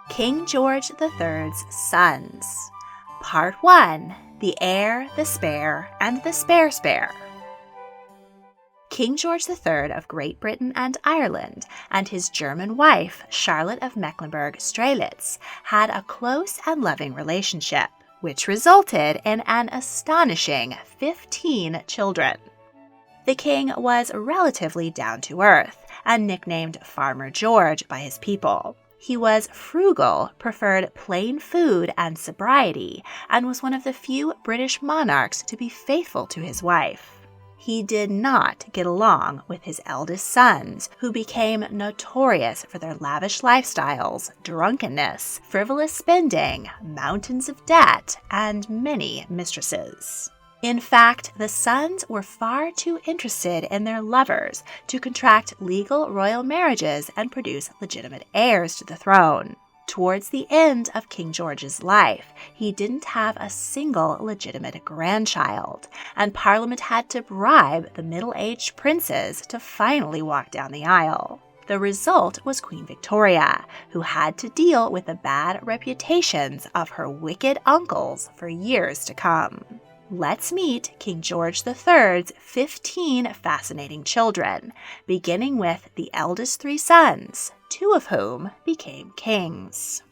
King George III's Sons. Part 1. The Heir, the Spare, and the Spare. King George III of Great Britain and Ireland and his German wife, Charlotte of Mecklenburg-Strelitz, had a close and loving relationship, which resulted in an astonishing 15 children. The king was relatively down-to-earth and nicknamed Farmer George by his people. He was frugal, preferred plain food and sobriety, and was one of the few British monarchs to be faithful to his wife. He did not get along with his eldest sons, who became notorious for their lavish lifestyles, drunkenness, frivolous spending, mountains of debt, and many mistresses. In fact, the sons were far too interested in their lovers to contract legal royal marriages and produce legitimate heirs to the throne. Towards the end of King George's life, he didn't have a single legitimate grandchild, and Parliament had to bribe the middle-aged princes to finally walk down the aisle. The result was Queen Victoria, who had to deal with the bad reputations of her wicked uncles for years to come. Let's meet King George III's 15 fascinating children, beginning with the eldest 3 sons, 2 of whom became kings.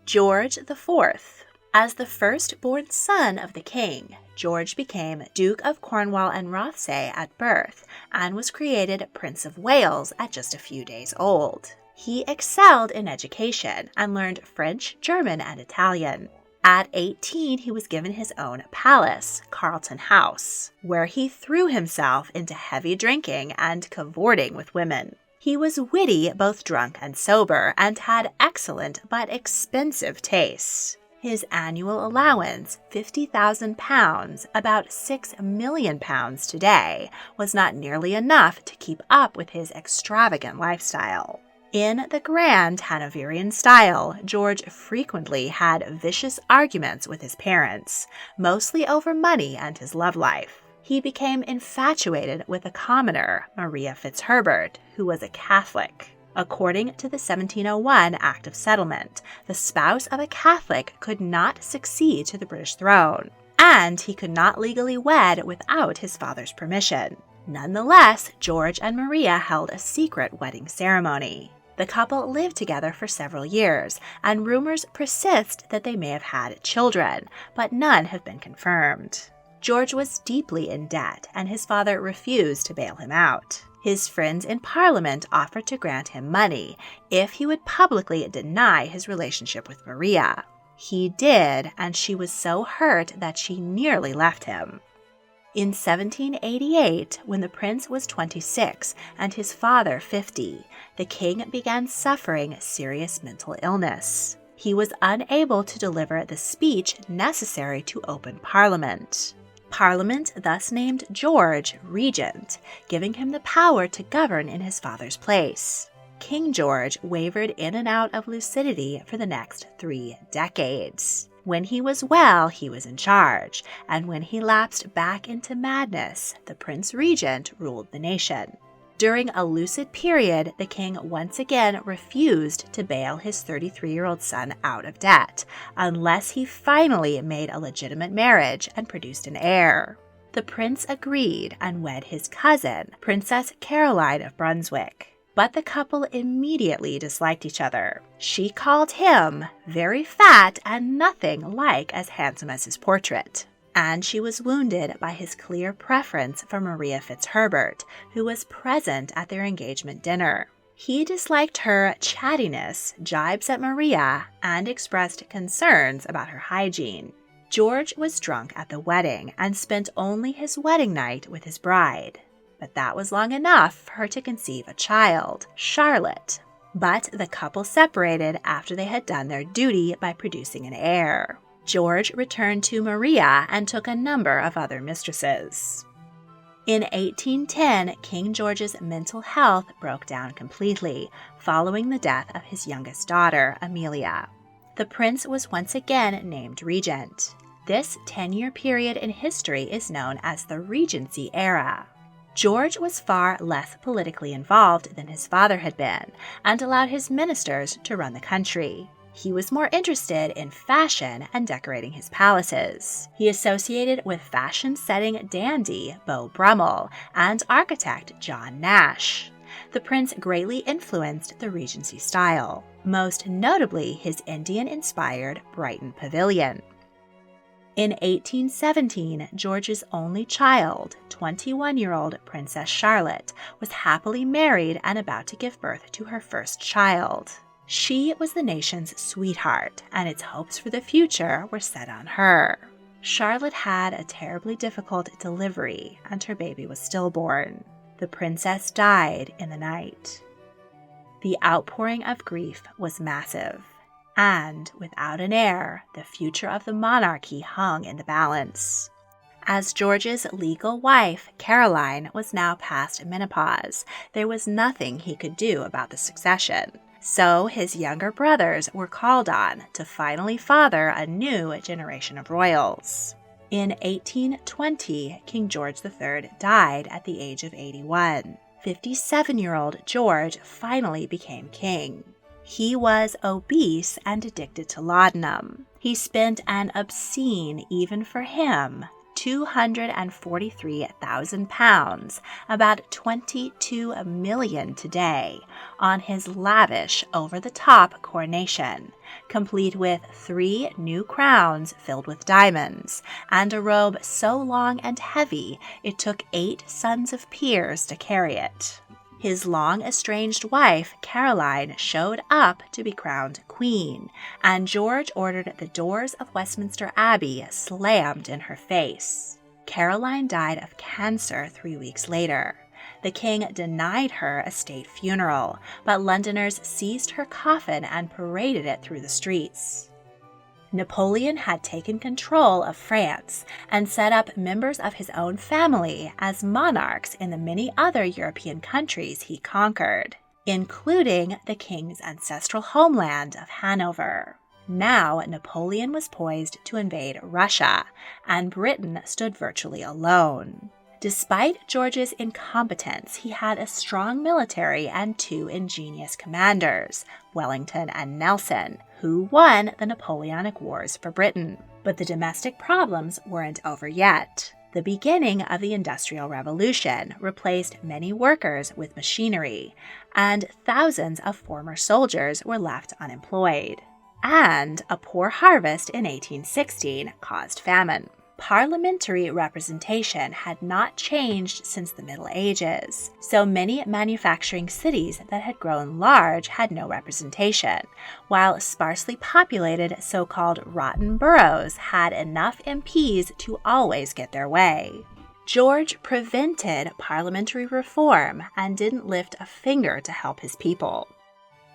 George IV. As the firstborn son of the king, George became Duke of Cornwall and Rothesay at birth and was created Prince of Wales at just a few days old. He excelled in education and learned French, German, and Italian. At 18, he was given his own palace, Carlton House, where he threw himself into heavy drinking and cavorting with women. He was witty, both drunk and sober, and had excellent but expensive tastes. His annual allowance, £50,000, about £6 million today, was not nearly enough to keep up with his extravagant lifestyle. In the grand Hanoverian style, George frequently had vicious arguments with his parents, mostly over money and his love life. He became infatuated with a commoner, Maria Fitzherbert, who was a Catholic. According to the 1701 Act of Settlement, the spouse of a Catholic could not succeed to the British throne, and he could not legally wed without his father's permission. Nonetheless, George and Maria held a secret wedding ceremony. The couple lived together for several years, and rumors persist that they may have had children, but none have been confirmed. George was deeply in debt, and his father refused to bail him out. His friends in Parliament offered to grant him money if he would publicly deny his relationship with Maria. He did, and she was so hurt that she nearly left him. In 1788, when the prince was 26 and his father 50, the king began suffering serious mental illness. He was unable to deliver the speech necessary to open Parliament. Parliament thus named George regent, giving him the power to govern in his father's place. King George wavered in and out of lucidity for the next 3 decades. When he was well, he was in charge, and when he lapsed back into madness, the Prince Regent ruled the nation. During a lucid period, the king once again refused to bail his 33-year-old son out of debt, unless he finally made a legitimate marriage and produced an heir. The prince agreed and wed his cousin, Princess Caroline of Brunswick. But the couple immediately disliked each other. She called him very fat and nothing like as handsome as his portrait. And she was wounded by his clear preference for Maria Fitzherbert, who was present at their engagement dinner. He disliked her chattiness, jibes at Maria, and expressed concerns about her hygiene. George was drunk at the wedding and spent only his wedding night with his bride. But that was long enough for her to conceive a child, Charlotte. But the couple separated after they had done their duty by producing an heir. George returned to Maria and took a number of other mistresses. In 1810, King George's mental health broke down completely, following the death of his youngest daughter, Amelia. The prince was once again named regent. This 10-year period in history is known as the Regency era. George was far less politically involved than his father had been and allowed his ministers to run the country. He was more interested in fashion and decorating his palaces. He associated with fashion-setting dandy Beau Brummel and architect John Nash. The prince greatly influenced the Regency style, most notably his Indian-inspired Brighton Pavilion. In 1817, George's only child, 21-year-old Princess Charlotte, was happily married and about to give birth to her first child. She was the nation's sweetheart, and its hopes for the future were set on her. Charlotte had a terribly difficult delivery, and her baby was stillborn. The princess died in the night. The outpouring of grief was massive, and without an heir, the future of the monarchy hung in the balance. As George's legal wife, Caroline, was now past menopause, there was nothing he could do about the succession. So his younger brothers were called on to finally father a new generation of royals. In 1820, King George III died at the age of 81. 57-year-old George finally became king. He was obese and addicted to laudanum. He spent an obscene, even for him, £243,000, about $22 million today, on his lavish, over-the-top coronation, complete with 3 new crowns filled with diamonds, and a robe so long and heavy it took 8 sons of peers to carry it. His long-estranged wife, Caroline, showed up to be crowned queen, and George ordered the doors of Westminster Abbey slammed in her face. Caroline died of cancer 3 weeks later. The king denied her a state funeral, but Londoners seized her coffin and paraded it through the streets. Napoleon had taken control of France and set up members of his own family as monarchs in the many other European countries he conquered, including the king's ancestral homeland of Hanover. Now Napoleon was poised to invade Russia, and Britain stood virtually alone. Despite George's incompetence, he had a strong military and 2 ingenious commanders, Wellington and Nelson, who won the Napoleonic Wars for Britain. But the domestic problems weren't over yet. The beginning of the Industrial Revolution replaced many workers with machinery, and thousands of former soldiers were left unemployed. And a poor harvest in 1816 caused famine. Parliamentary representation had not changed since the Middle Ages, so many manufacturing cities that had grown large had no representation, while sparsely populated so-called rotten boroughs had enough MPs to always get their way. George prevented parliamentary reform and didn't lift a finger to help his people.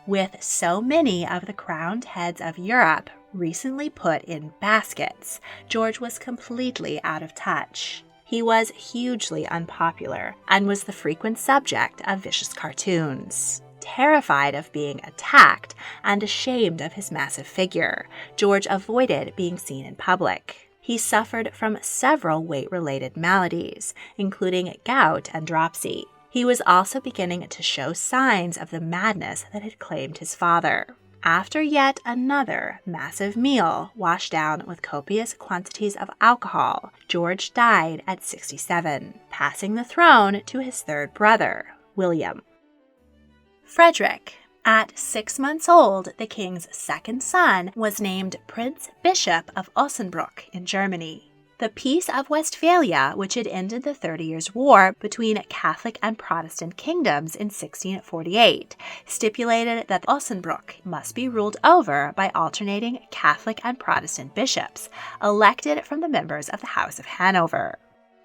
With so many of the crowned heads of Europe recently put in baskets, George was completely out of touch. He was hugely unpopular and was the frequent subject of vicious cartoons. Terrified of being attacked and ashamed of his massive figure, George avoided being seen in public. He suffered from several weight-related maladies, including gout and dropsy. He was also beginning to show signs of the madness that had claimed his father. After yet another massive meal washed down with copious quantities of alcohol, George died at 67, passing the throne to his 3rd brother, William. Frederick. At 6 months old, the king's 2nd son was named Prince Bishop of Osnabrück in Germany. The Peace of Westphalia, which had ended the 30 Years' War between Catholic and Protestant kingdoms in 1648, stipulated that Osnabrück must be ruled over by alternating Catholic and Protestant bishops, elected from the members of the House of Hanover.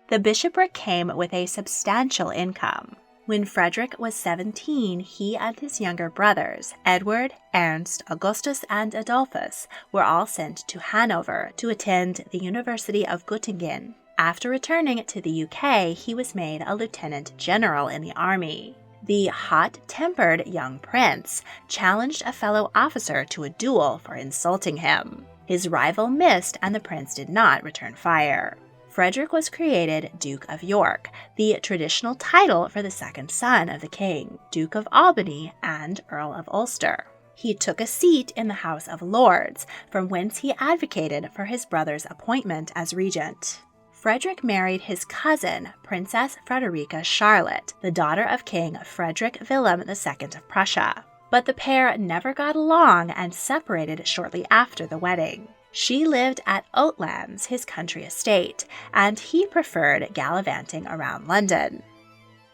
The bishopric came with a substantial income. When Frederick was 17, he and his younger brothers, Edward, Ernst, Augustus, and Adolphus, were all sent to Hanover to attend the University of Göttingen. After returning to the UK, he was made a lieutenant general in the army. The hot-tempered young prince challenged a fellow officer to a duel for insulting him. His rival missed, and the prince did not return fire. Frederick was created Duke of York, the traditional title for the second son of the king, Duke of Albany and Earl of Ulster. He took a seat in the House of Lords, from whence he advocated for his brother's appointment as regent. Frederick married his cousin, Princess Frederica Charlotte, the daughter of King Frederick William II of Prussia. But the pair never got along and separated shortly after the wedding. She lived at Oatlands, his country estate, and he preferred gallivanting around London.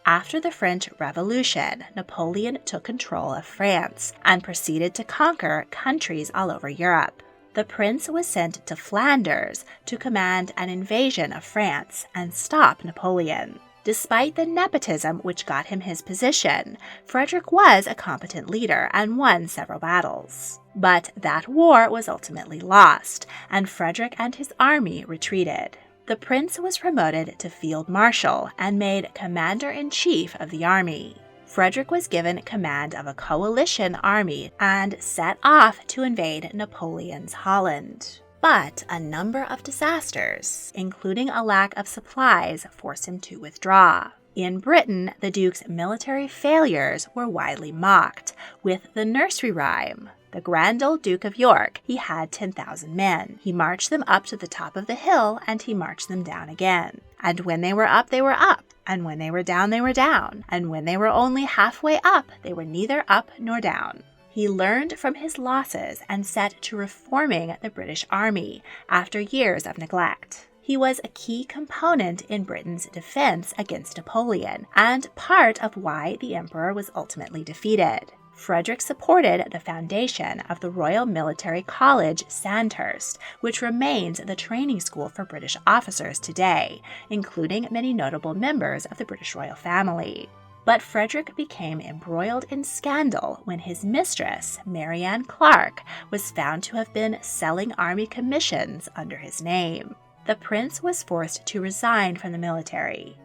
After the French Revolution, Napoleon took control of France and proceeded to conquer countries all over Europe. The prince was sent to Flanders to command an invasion of France and stop Napoleon. Despite the nepotism which got him his position, Frederick was a competent leader and won several battles. But that war was ultimately lost, and Frederick and his army retreated. The prince was promoted to field marshal and made commander-in-chief of the army. Frederick was given command of a coalition army and set off to invade Napoleon's Holland. But a number of disasters, including a lack of supplies, forced him to withdraw. In Britain, the Duke's military failures were widely mocked, with the nursery rhyme, "The grand old Duke of York, he had 10,000 men. He marched them up to the top of the hill, and he marched them down again. And when they were up, they were up. And when they were down, they were down. And when they were only halfway up, they were neither up nor down." He learned from his losses and set to reforming the British Army after years of neglect. He was a key component in Britain's defense against Napoleon and part of why the emperor was ultimately defeated. Frederick supported the foundation of the Royal Military College, Sandhurst, which remains the training school for British officers today, including many notable members of the British royal family. But Frederick became embroiled in scandal when his mistress, Marianne Clark, was found to have been selling army commissions under his name. The prince was forced to resign from the military.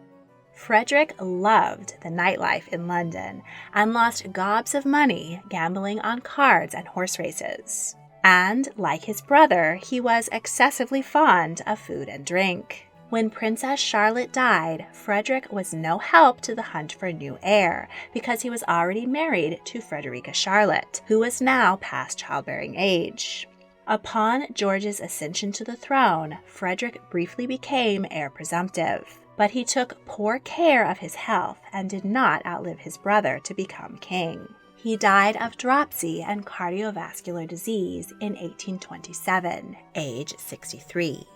Frederick loved the nightlife in London and lost gobs of money gambling on cards and horse races. And, like his brother, he was excessively fond of food and drink. When Princess Charlotte died, Frederick was no help to the hunt for a new heir because he was already married to Frederica Charlotte, who was now past childbearing age. Upon George's ascension to the throne, Frederick briefly became heir presumptive, but he took poor care of his health and did not outlive his brother to become king. He died of dropsy and cardiovascular disease in 1827, age 63.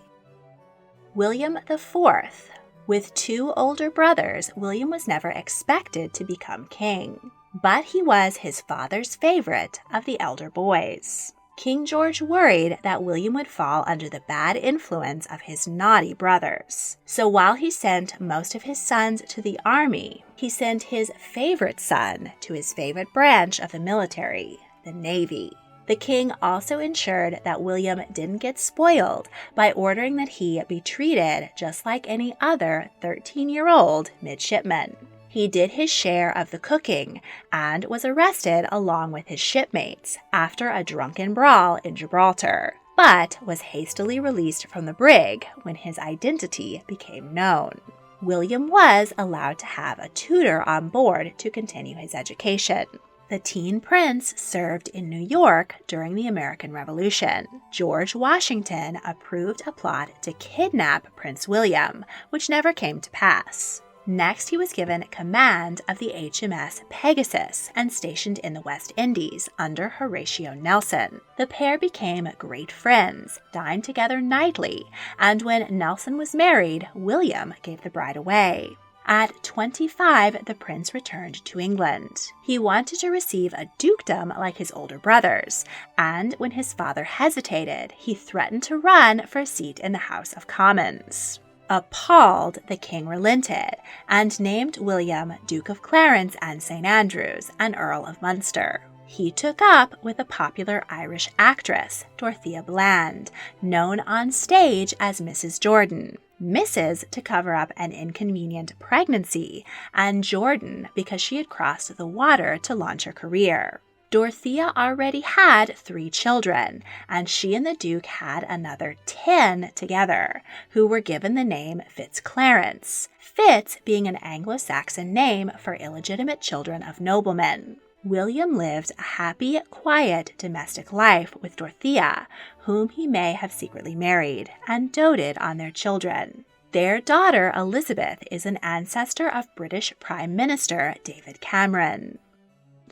William IV. With two older brothers, William was never expected to become king, but he was his father's favorite of the elder boys. King George worried that William would fall under the bad influence of his naughty brothers. So while he sent most of his sons to the army, he sent his favorite son to his favorite branch of the military, the Navy. The king also ensured that William didn't get spoiled by ordering that he be treated just like any other 13-year-old midshipman. He did his share of the cooking and was arrested along with his shipmates after a drunken brawl in Gibraltar, but was hastily released from the brig when his identity became known. William was allowed to have a tutor on board to continue his education. The teen prince served in New York during the American Revolution. George Washington approved a plot to kidnap Prince William, which never came to pass. Next, he was given command of the HMS Pegasus and stationed in the West Indies under Horatio Nelson. The pair became great friends, dined together nightly, and when Nelson was married, William gave the bride away. At 25, the prince returned to England. He wanted to receive a dukedom like his older brothers, and when his father hesitated, he threatened to run for a seat in the House of Commons. Appalled, the king relented and named William Duke of Clarence and St. Andrews and Earl of Munster. He took up with a popular Irish actress, Dorothea Bland, known on stage as Mrs. Jordan. Mrs. to cover up an inconvenient pregnancy, and Jordan because she had crossed the water to launch her career. Dorothea already had 3 children, and she and the Duke had another 10 together, who were given the name Fitzclarence, Fitz being an Anglo-Saxon name for illegitimate children of noblemen. William lived a happy, quiet domestic life with Dorothea, whom he may have secretly married, and doted on their children. Their daughter Elizabeth is an ancestor of British Prime Minister David Cameron.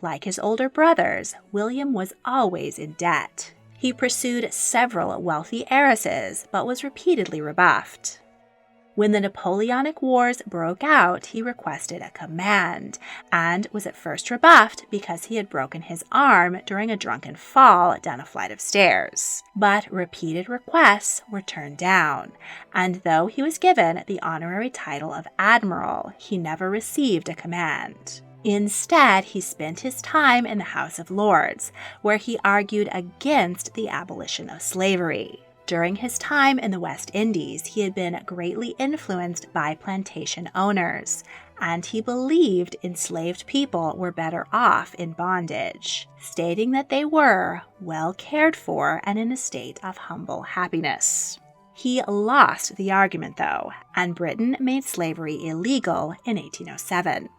Like his older brothers, William was always in debt. He pursued several wealthy heiresses, but was repeatedly rebuffed. When the Napoleonic Wars broke out, he requested a command, and was at first rebuffed because he had broken his arm during a drunken fall down a flight of stairs. But repeated requests were turned down, and though he was given the honorary title of admiral, he never received a command. Instead, he spent his time in the House of Lords, where he argued against the abolition of slavery. During his time in the West Indies, he had been greatly influenced by plantation owners, and he believed enslaved people were better off in bondage, stating that they were well cared for and in a state of humble happiness. He lost the argument, though, and Britain made slavery illegal in 1807.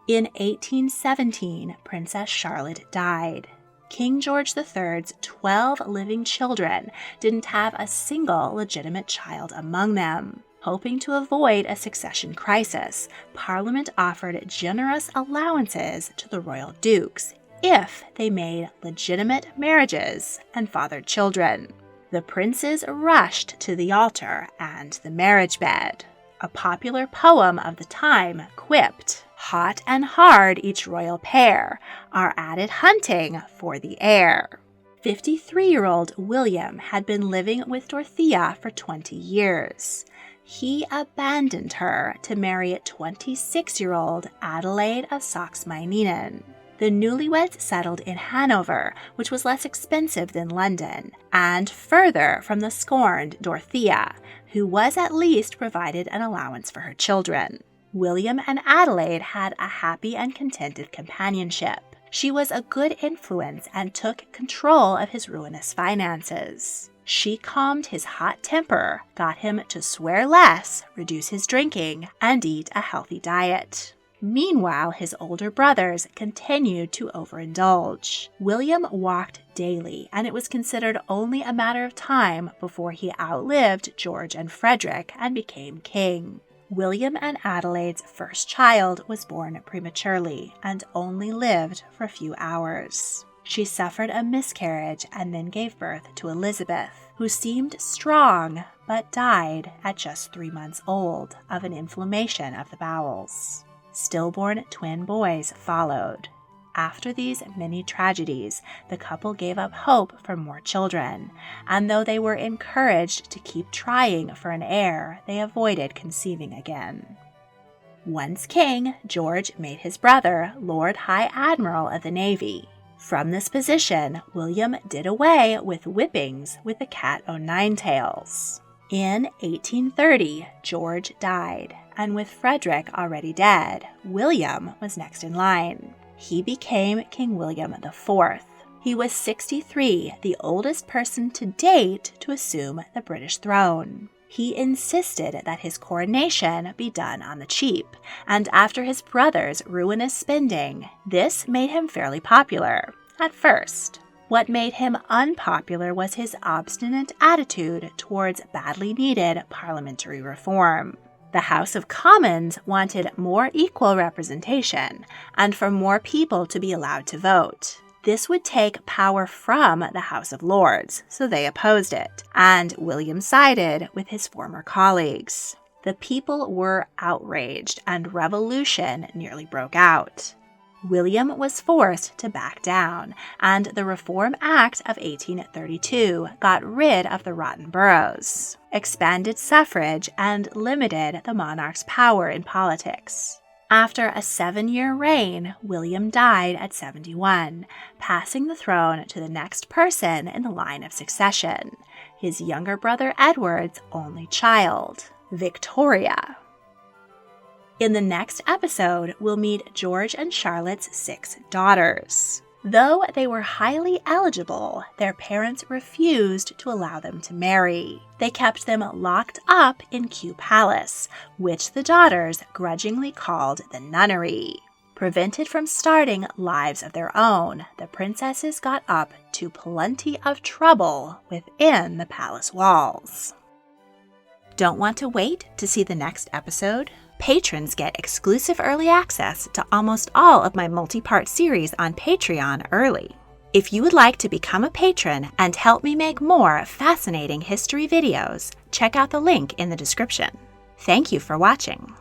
In 1817, Princess Charlotte died. King George III's 12 living children didn't have a single legitimate child among them. Hoping to avoid a succession crisis, Parliament offered generous allowances to the royal dukes if they made legitimate marriages and fathered children. The princes rushed to the altar and the marriage bed. A popular poem of the time quipped, "Hot and hard each royal pair are at it hunting for the heir." 53-year-old William had been living with Dorothea for 20 years. He abandoned her to marry 26-year-old Adelaide of Saxe-Meiningen. The newlyweds settled in Hanover, which was less expensive than London, and further from the scorned Dorothea, who was at least provided an allowance for her children. William and Adelaide had a happy and contented companionship. She was a good influence and took control of his ruinous finances. She calmed his hot temper, got him to swear less, reduce his drinking, and eat a healthy diet. Meanwhile, his older brothers continued to overindulge. William walked daily, and it was considered only a matter of time before he outlived George and Frederick and became king. William and Adelaide's first child was born prematurely and only lived for a few hours. She suffered a miscarriage and then gave birth to Elizabeth, who seemed strong but died at just 3 months old of an inflammation of the bowels. Stillborn twin boys followed. After these many tragedies, the couple gave up hope for more children, and though they were encouraged to keep trying for an heir, they avoided conceiving again. Once king, George made his brother Lord High Admiral of the Navy. From this position, William did away with whippings with the cat o' nine tails. In 1830, George died, and with Frederick already dead, William was next in line. He became King William IV. He was 63, the oldest person to date to assume the British throne. He insisted that his coronation be done on the cheap, and after his brother's ruinous spending, this made him fairly popular, at first. What made him unpopular was his obstinate attitude towards badly needed parliamentary reform. The House of Commons wanted more equal representation and for more people to be allowed to vote. This would take power from the House of Lords, so they opposed it, and William sided with his former colleagues. The people were outraged, and revolution nearly broke out. William was forced to back down, and the Reform Act of 1832 got rid of the rotten boroughs, expanded suffrage, and limited the monarch's power in politics. After a 7-year reign, William died at 71, passing the throne to the next person in the line of succession, his younger brother Edward's only child, Victoria. In the next episode, we'll meet George and Charlotte's 6 daughters. Though they were highly eligible, their parents refused to allow them to marry. They kept them locked up in Kew Palace, which the daughters grudgingly called the nunnery. Prevented from starting lives of their own, the princesses got up to plenty of trouble within the palace walls. Don't want to wait to see the next episode? Patrons get exclusive early access to almost all of my multi-part series on Patreon early. If you would like to become a patron and help me make more fascinating history videos, check out the link in the description. Thank you for watching.